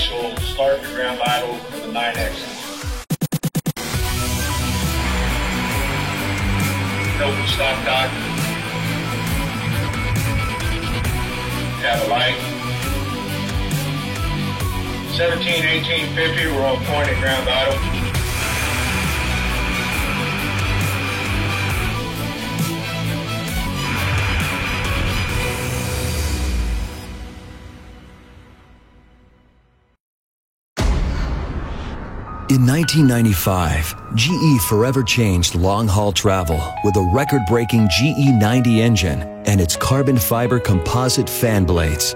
brace will start the ground idle for the 9X. Open stop dock. Have a light. 17, 18, 50, we're on point at ground idle. In 1995, GE forever changed long-haul travel with a record-breaking GE90 engine and its carbon fiber composite fan blades.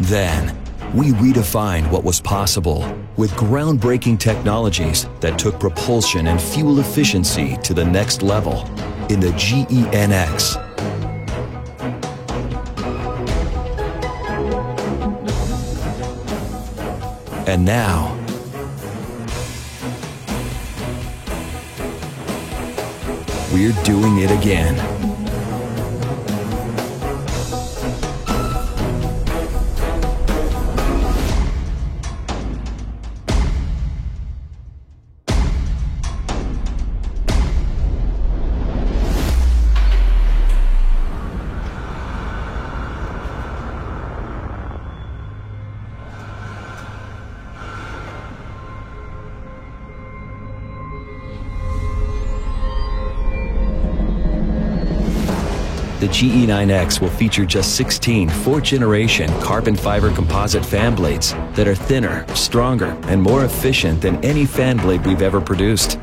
Then, we redefined what was possible with groundbreaking technologies that took propulsion and fuel efficiency to the next level in the GE9X. And now, we're doing it again. The GE9X will feature just 16 fourth-generation carbon fiber composite fan blades that are thinner, stronger, and more efficient than any fan blade we've ever produced.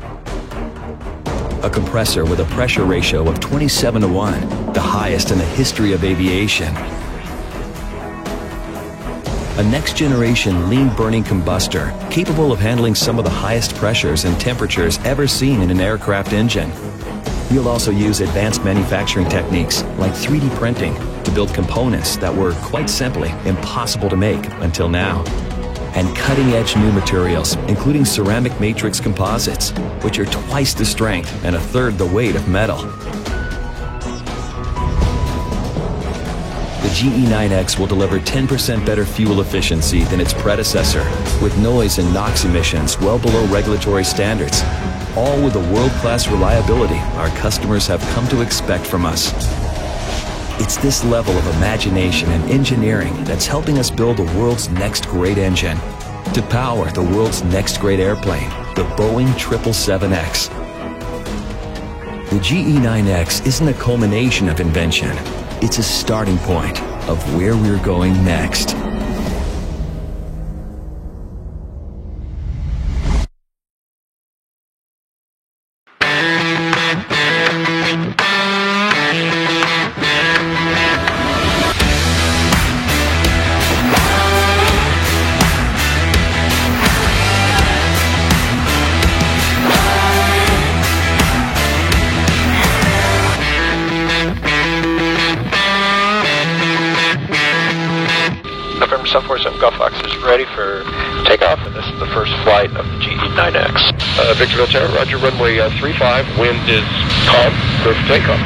A compressor with a pressure ratio of 27:1, the highest in the history of aviation. A next-generation lean-burning combustor capable of handling some of the highest pressures and temperatures ever seen in an aircraft engine. We'll also use advanced manufacturing techniques like 3D printing to build components that were, quite simply, impossible to make until now. And cutting-edge new materials, including ceramic matrix composites, which are twice the strength and a third the weight of metal. The GE9X will deliver 10% better fuel efficiency than its predecessor, with noise and NOx emissions well below regulatory standards, all with the world-class reliability our customers have come to expect from us. It's this level of imagination and engineering that's helping us build the world's next great engine to power the world's next great airplane, the Boeing 777X. The GE9X isn't a culmination of invention. It's a starting point of where we're going next. November 747 Golf Fox is ready for takeoff, and this is the first flight of the GE9X. Victor Voltaire, roger, runway 35, wind is calm, clear for takeoff.